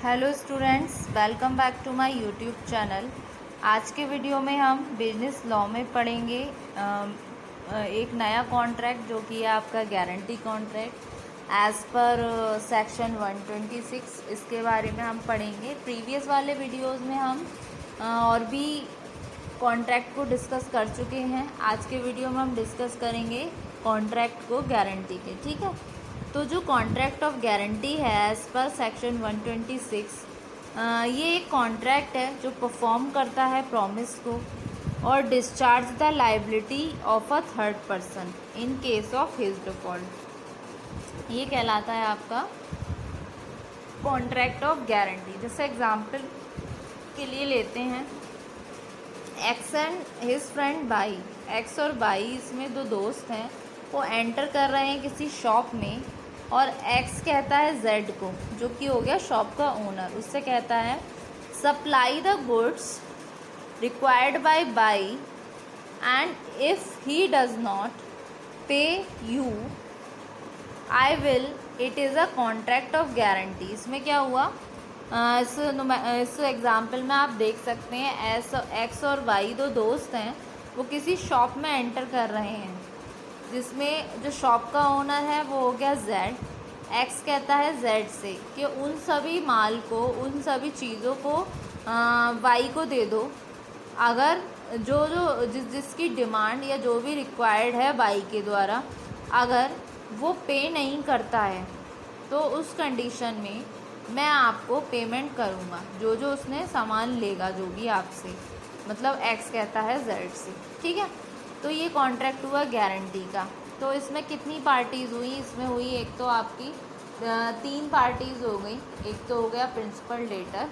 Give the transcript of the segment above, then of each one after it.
Hello students, welcome back to my YouTube channel. आज के video में हम बिजनेस लॉ में पढ़ेंगे एक नया कॉन्ट्रैक्ट जो कि है आपका guarantee contract as per section 126। इसके बारे में हम पढ़ेंगे। प्रीवियस वाले वीडियोस में हम और भी कॉन्ट्रैक्ट को डिस्कस कर चुके हैं। आज के वीडियो में हम डिस्कस करेंगे कॉन्ट्रैक्ट को गारंटी के। ठीक है, तो जो कॉन्ट्रैक्ट ऑफ गारंटी है एज़ पर सेक्शन 126, ये एक कॉन्ट्रैक्ट है जो परफॉर्म करता है प्रॉमिस को और discharge the liability of a third person in case of his default. ये कहलाता है आपका कॉन्ट्रैक्ट ऑफ गारंटी। जैसे एग्जांपल के लिए लेते हैं, x and his friend by. X और बाई, इसमें दो दोस्त हैं, वो एंटर कर रहे हैं किसी शॉप में और एक्स कहता है जेड को, जो कि हो गया शॉप का ओनर, उससे कहता है supply the goods required by by and if he does not pay you I will. It is a contract of guarantee. इसमें क्या हुआ, इस एग्जाम्पल में आप देख सकते हैं एक्स और वाई दो दोस्त हैं, वो किसी शॉप में एंटर कर रहे हैं जिसमें जो शॉप का ओनर है वो हो गया जेड। एक्स कहता है जेड से कि उन सभी माल को, उन सभी चीज़ों को वाई को दे दो, अगर जिसकी डिमांड या जो भी रिक्वायर्ड है वाई के द्वारा, अगर वो पे नहीं करता है तो उस कंडीशन में मैं आपको पेमेंट करूँगा, जो उसने सामान लेगा, जो भी आपसे, मतलब एक्स कहता है जेड से। ठीक है, तो ये कॉन्ट्रैक्ट हुआ गारंटी का। तो इसमें कितनी पार्टीज़ हुई, इसमें हुई एक तो आपकी 3 पार्टीज़ हो गई। एक तो हो गया प्रिंसिपल डेटर,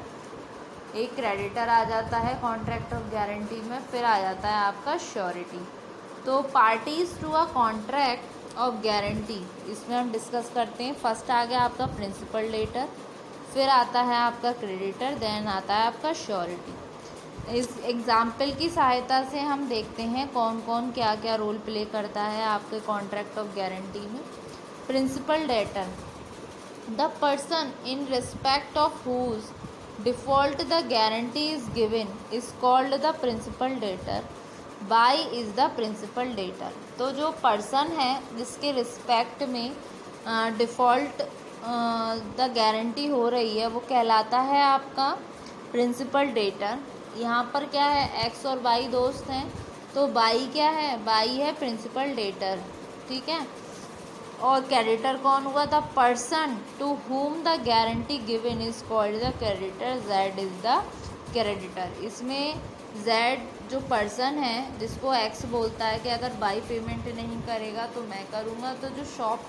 एक क्रेडिटर आ जाता है कॉन्ट्रैक्ट ऑफ गारंटी में, फिर आ जाता है आपका श्योरिटी। तो parties to a contract of guarantee, इसमें हम डिस्कस करते हैं। फर्स्ट आ गया आपका प्रिंसिपल डेटर, फिर आता है आपका क्रेडिटर, देन आता है आपका श्योरिटी। इस एग्जाम्पल की सहायता से हम देखते हैं कौन कौन क्या क्या रोल प्ले करता है आपके कॉन्ट्रैक्ट ऑफ गारंटी में। Principal debtor, the person in respect of whom default the guarantee is given is called the principal debtor. Y is the principal debtor. तो जो पर्सन है जिसके रिस्पेक्ट में डिफ़ॉल्ट द गारंटी हो रही है वो कहलाता है आपका प्रिंसिपल डेटर। यहाँ पर क्या है, एक्स और वाई दोस्त हैं, तो बाई क्या है, बाई है प्रिंसिपल डेटर। ठीक है, और क्रेडिटर कौन हुआ, the person to whom the guarantee given is called the creditor. Z is the creditor. इसमें जेड जो पर्सन है जिसको एक्स बोलता है कि अगर बाई पेमेंट नहीं करेगा तो मैं करूँगा, तो जो शॉप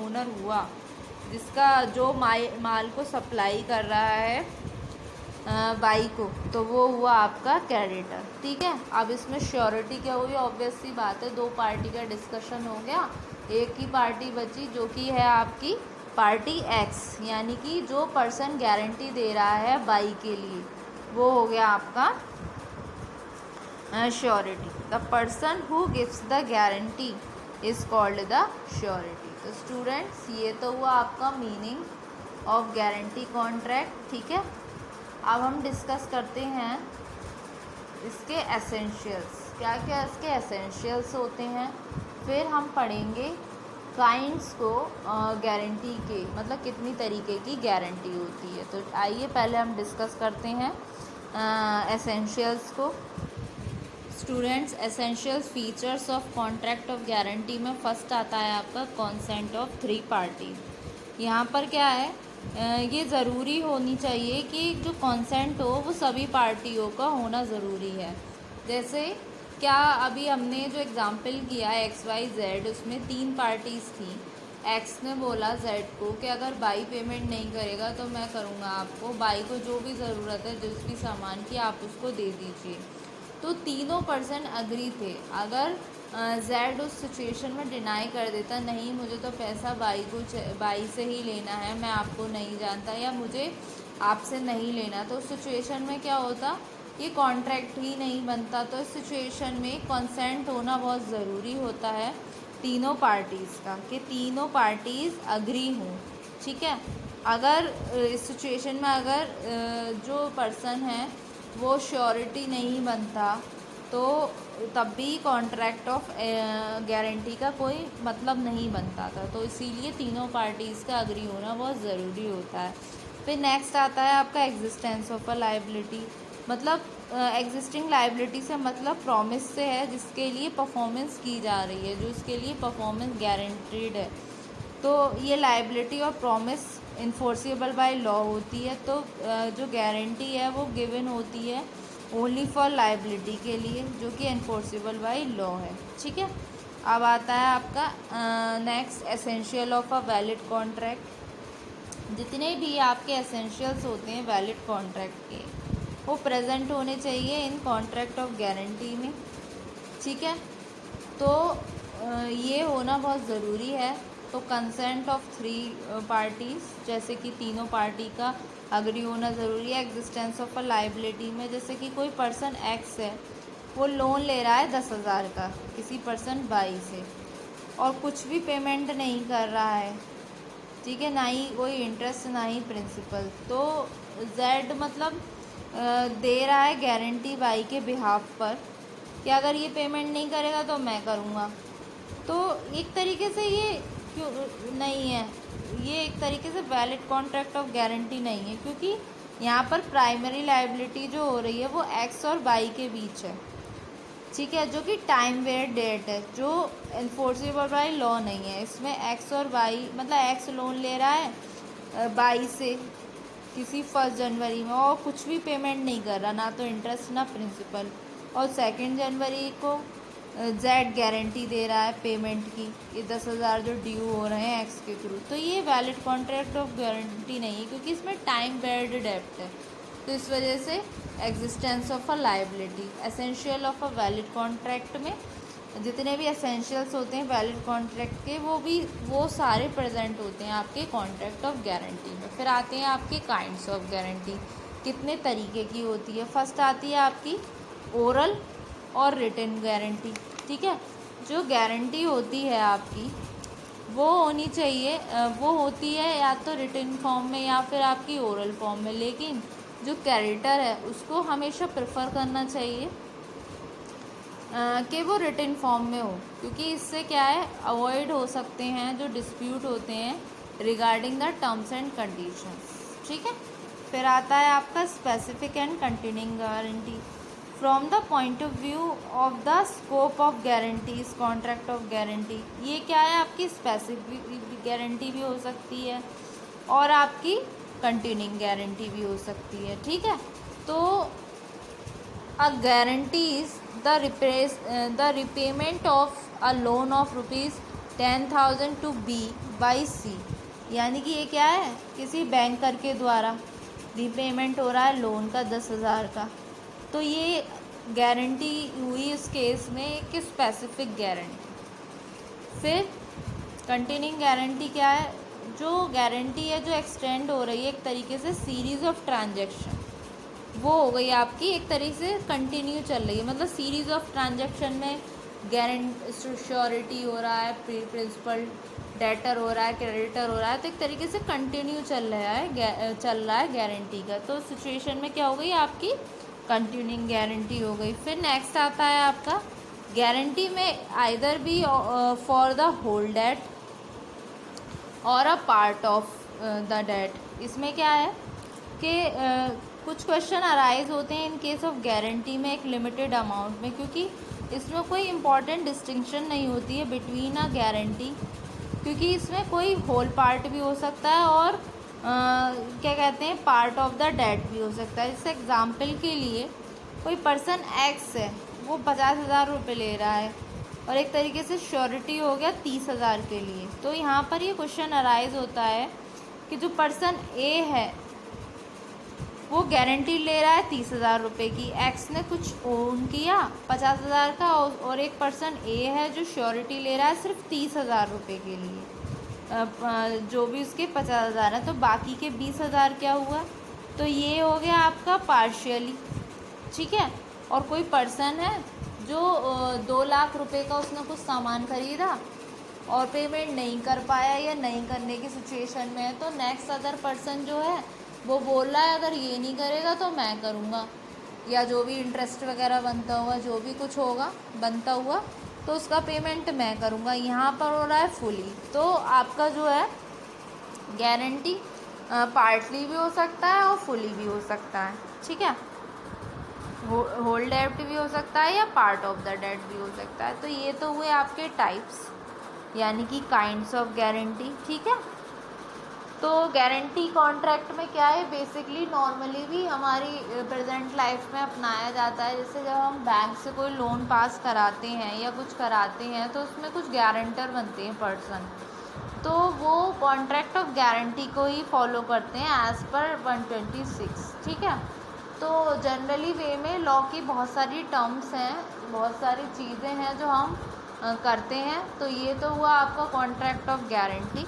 ओनर हुआ जिसका जो माल को सप्लाई कर रहा है बाई को, तो वो हुआ आपका क्रेडिटर। ठीक है, अब इसमें श्योरिटी क्या हुई, ऑब्वियस सी बात है, 2 पार्टी का डिस्कशन हो गया, एक ही पार्टी बची जो कि है आपकी पार्टी एक्स, यानी कि जो पर्सन गारंटी दे रहा है बाई के लिए, वो हो गया आपका surety. The person who gives the guarantee is called the surety. तो स्टूडेंट्स, ये तो हुआ आपका मीनिंग ऑफ गारंटी कॉन्ट्रैक्ट। ठीक है, अब हम डिस्कस करते हैं इसके एसेंशियल्स, क्या क्या इसके एसेंशियल्स होते हैं। फिर हम पढ़ेंगे काइंड्स को गारंटी के, मतलब कितनी तरीके की गारंटी होती है। तो आइए पहले हम डिस्कस करते हैं एसेंशियल्स को। Students, essential features of contract of guarantee में फर्स्ट आता है आपका कॉन्सेंट ऑफ 3 पार्टीज। यहाँ पर क्या है, ये ज़रूरी होनी चाहिए कि जो कॉन्सेंट हो वो सभी पार्टियों का होना ज़रूरी है। जैसे क्या अभी हमने जो एग्ज़ाम्पल किया एक्स वाई जेड, उसमें 3 पार्टीज़ थी। एक्स ने बोला जेड को कि अगर बाई पेमेंट नहीं करेगा तो मैं करूँगा आपको, बाई को जो भी ज़रूरत है जिस भी सामान की आप उसको दे दीजिए। तो तीनों पर्सन अग्री थे। अगर जेड उस सिचुएशन में डिनाई कर देता, नहीं मुझे तो पैसा बाई से ही लेना है, मैं आपको नहीं जानता, या मुझे आपसे नहीं लेना, तो उस सिचुएशन में क्या होता, ये कॉन्ट्रैक्ट ही नहीं बनता। तो इस सिचुएशन में कंसेंट होना बहुत ज़रूरी होता है तीनों पार्टीज़ का, कि तीनों पार्टीज़ अग्री हों। ठीक है, अगर इस सिचुएशन में अगर जो पर्सन है वो श्योरिटी नहीं बनता तो तब भी कॉन्ट्रैक्ट ऑफ गारंटी का कोई मतलब नहीं बनता था। तो इसीलिए तीनों पार्टीज़ का अग्री होना बहुत ज़रूरी होता है। फिर नेक्स्ट आता है आपका एग्जिस्टेंस ऑफ अ लायबिलिटी। मतलब एग्जिस्टिंग लायबिलिटी से मतलब प्रॉमिस से है जिसके लिए परफॉर्मेंस की जा रही है, जो इसके लिए परफॉर्मेंस गारंटीड है। तो ये लायबिलिटी और प्रॉमिस इन्फोर्सेबल बाय लॉ होती है। तो जो गारंटी है वो गिवन होती है ओनली फॉर लायबिलिटी के लिए, जो कि इन्फोर्सेबल बाय लॉ है। ठीक है, अब आता है आपका next essential of a valid contract. जितने भी आपके एसेंशियल्स होते हैं वैलिड कॉन्ट्रैक्ट के, वो प्रेजेंट होने चाहिए इन कॉन्ट्रैक्ट ऑफ गारंटी में। ठीक है, तो ये होना बहुत ज़रूरी है। तो कंसेंट ऑफ 3 पार्टीज़, जैसे कि तीनों पार्टी का अग्री होना ज़रूरी है। एग्जिस्टेंस ऑफ अ लायबिलिटी में जैसे कि कोई पर्सन एक्स है, वो लोन ले रहा है 10,000 का किसी पर्सन वाई से और कुछ भी पेमेंट नहीं कर रहा है। ठीक है, ना ही कोई इंटरेस्ट ना ही प्रिंसिपल। तो जेड मतलब दे रहा है गारंटी वाई के बिहाफ पर कि अगर ये पेमेंट नहीं करेगा तो मैं करूँगा। तो एक तरीके से ये क्यों नहीं है, ये एक तरीके से वैलिड कॉन्ट्रैक्ट ऑफ गारंटी नहीं है, क्योंकि यहाँ पर प्राइमरी लायबिलिटी जो हो रही है वो एक्स और वाई के बीच है। ठीक है, जो कि टाइम वेयर डेट है, जो इन्फोर्सेबल बाय लॉ नहीं है। इसमें एक्स और वाई मतलब एक्स लोन ले रहा है वाई से किसी 1 जनवरी में और कुछ भी पेमेंट नहीं कर रहा, ना तो इंटरेस्ट ना प्रिंसिपल, और 2 जनवरी को जेड गारंटी दे रहा है पेमेंट की, ये 10,000 जो ड्यू हो रहे हैं एक्स के थ्रू। तो ये वैलिड कॉन्ट्रैक्ट ऑफ गारंटी नहीं है, क्योंकि इसमें टाइम बेयर्ड डेब्ट है। तो इस वजह से existence of a liability essential of a valid contract में जितने भी एसेंशियल्स होते हैं वैलिड कॉन्ट्रैक्ट के, वो सारे प्रेजेंट होते हैं आपके कॉन्ट्रैक्ट ऑफ गारंटी में। फिर आते हैं आपके काइंड्स ऑफ गारंटी, कितने तरीके की होती है। फर्स्ट आती है आपकी ओरल और रिटन गारंटी। ठीक है, जो गारंटी होती है आपकी वो होनी चाहिए, वो होती है या तो रिटन फॉर्म में या फिर आपकी ओरल फॉर्म में, लेकिन जो क्रेडिटर है उसको हमेशा प्रेफर करना चाहिए कि वो रिटन फॉर्म में हो, क्योंकि इससे क्या है अवॉइड हो सकते हैं जो डिस्प्यूट होते हैं regarding the terms and conditions. ठीक है, फिर आता है आपका specific and continuing guarantee. From the point of view of the scope of guarantees contract of guarantee, ये क्या है आपकी स्पेसिफिक गारंटी भी हो सकती है और आपकी कंटिन्यूइंग गारंटी भी हो सकती है। ठीक है, तो a guarantees the repayment of a loan of ₹10,000 to be by C, यानी कि ये क्या है किसी बैंकर के द्वारा रीपेमेंट हो रहा है लोन का 10,000 का। तो ये गारंटी हुई इस केस में एक स्पेसिफिक गारंटी। फिर कंटिन्यूइंग गारंटी क्या है, जो गारंटी है जो एक्सटेंड हो रही है एक तरीके से सीरीज़ ऑफ ट्रांजैक्शन, वो हो गई आपकी एक तरीके से कंटिन्यू चल रही है। मतलब सीरीज़ ऑफ ट्रांजैक्शन में श्योरिटी हो रहा है, प्रिंसिपल डेटर हो रहा है, क्रेडिटर हो रहा है, तो एक तरीके से कंटिन्यू चल रहा है गारंटी का। तो सिचुएशन में क्या हो गई आपकी कंटिन्यूइंग गारंटी हो गई। फिर नेक्स्ट आता है आपका गारंटी में either B for the whole debt और a part of the debt. इसमें क्या है कि कुछ क्वेश्चन अराइज होते हैं इन केस ऑफ गारंटी में एक लिमिटेड अमाउंट में, क्योंकि इसमें कोई इम्पॉर्टेंट डिस्टिंक्शन नहीं होती है बिटवीन अ गारंटी, क्योंकि इसमें कोई होल पार्ट भी हो सकता है और क्या कहते हैं पार्ट ऑफ द डेट भी हो सकता है। जैसे एग्जांपल के लिए कोई पर्सन एक्स है, वो 50,000 रुपये ले रहा है और एक तरीके से श्योरिटी हो गया 30,000 के लिए। तो यहाँ पर ये क्वेश्चन अराइज होता है कि जो पर्सन ए है वो गारंटी ले रहा है 30,000 रुपये की, एक्स ने कुछ ओन किया 50,000 का, और एक पर्सन ए है जो श्योरिटी ले रहा है सिर्फ 30,000 रुपये के लिए, जो भी उसके 50,000 है, तो बाकी के 20,000 क्या हुआ, तो ये हो गया आपका पार्शियली। ठीक है, और कोई पर्सन है जो 2 लाख रुपए का उसने कुछ सामान खरीदा और पेमेंट नहीं कर पाया या नहीं करने की सिचुएशन में है, तो नेक्स्ट अदर पर्सन जो है वो बोल रहा है अगर ये नहीं करेगा तो मैं करूँगा, या जो भी इंटरेस्ट वगैरह बनता हुआ, जो भी कुछ होगा बनता हुआ, तो उसका पेमेंट मैं करूँगा। यहाँ पर हो रहा है फुली। तो आपका जो है गारंटी पार्टली भी हो सकता है और फुली भी हो सकता है, ठीक है। होल डेट भी हो सकता है या पार्ट ऑफ द डेट भी हो सकता है। तो ये तो हुए आपके टाइप्स, यानी कि काइंड्स ऑफ गारंटी, ठीक है। तो गारंटी कॉन्ट्रैक्ट में क्या है, बेसिकली नॉर्मली भी हमारी प्रेजेंट लाइफ में अपनाया जाता है। जैसे जब हम बैंक से कोई लोन पास कराते हैं या कुछ कराते हैं तो उसमें कुछ गारंटर बनते हैं पर्सन, तो वो कॉन्ट्रैक्ट ऑफ गारंटी को ही फॉलो करते हैं एज़ पर 126, ठीक है। तो जनरली वे में लॉ की बहुत सारी टर्म्स हैं, बहुत सारी चीज़ें हैं जो हम करते हैं। तो ये तो हुआ आपका कॉन्ट्रैक्ट ऑफ गारंटी।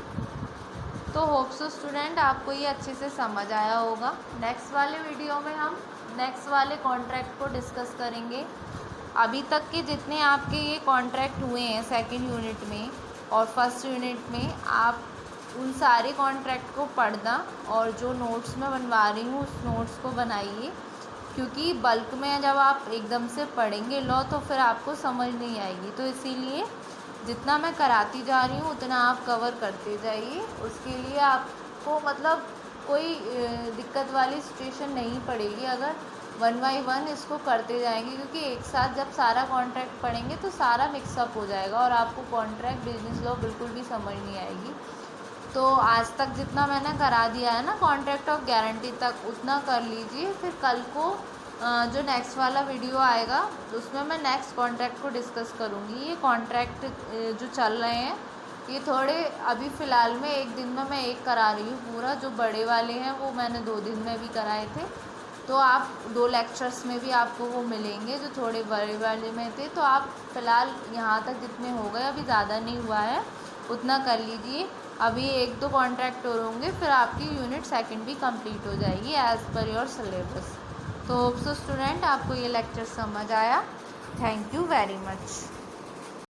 तो होप सो स्टूडेंट आपको ये अच्छे से समझ आया होगा। नेक्स्ट वाले वीडियो में हम नेक्स्ट वाले कॉन्ट्रैक्ट को डिस्कस करेंगे। अभी तक के जितने आपके ये कॉन्ट्रैक्ट हुए हैं सेकंड यूनिट में और फर्स्ट यूनिट में, आप उन सारे कॉन्ट्रैक्ट को पढ़ना और जो नोट्स मैं बनवा रही हूँ उस नोट्स को बनाइए, क्योंकि बल्क में जब आप एकदम से पढ़ेंगे लॉ तो फिर आपको समझ नहीं आएगी। तो इसीलिए जितना मैं कराती जा रही हूँ उतना आप कवर करते जाइए। उसके लिए आपको मतलब कोई दिक्कत वाली सिचुएशन नहीं पड़ेगी अगर 1 बाय 1 इसको करते जाएंगे, क्योंकि एक साथ जब सारा कॉन्ट्रैक्ट पढ़ेंगे तो सारा मिक्सअप हो जाएगा और आपको कॉन्ट्रैक्ट बिजनेस लॉ बिल्कुल भी समझ नहीं आएगी। तो आज तक जितना मैंने करा दिया है ना कॉन्ट्रैक्ट ऑफ गारंटी तक, उतना कर लीजिए। फिर कल को जो नेक्स्ट वाला वीडियो आएगा उसमें मैं नेक्स्ट कॉन्ट्रैक्ट को डिस्कस करूँगी। ये कॉन्ट्रैक्ट जो चल रहे हैं ये थोड़े अभी फ़िलहाल में एक दिन में मैं एक करा रही हूँ पूरा, जो बड़े वाले हैं वो मैंने 2 दिन में भी कराए थे। तो आप 2 लेक्चर्स में भी आपको वो मिलेंगे जो थोड़े बड़े वाले में थे। तो आप फ़िलहाल यहाँ तक जितने हो गए, अभी ज़्यादा नहीं हुआ है, उतना कर लीजिए। अभी 1-2 कॉन्ट्रैक्ट और होंगे, फिर आपकी यूनिट सेकंड भी कंप्लीट हो जाएगी एज़ पर योर सिलेबस। तो होप सो स्टूडेंट आपको ये लेक्चर समझ आया। Thank you very much.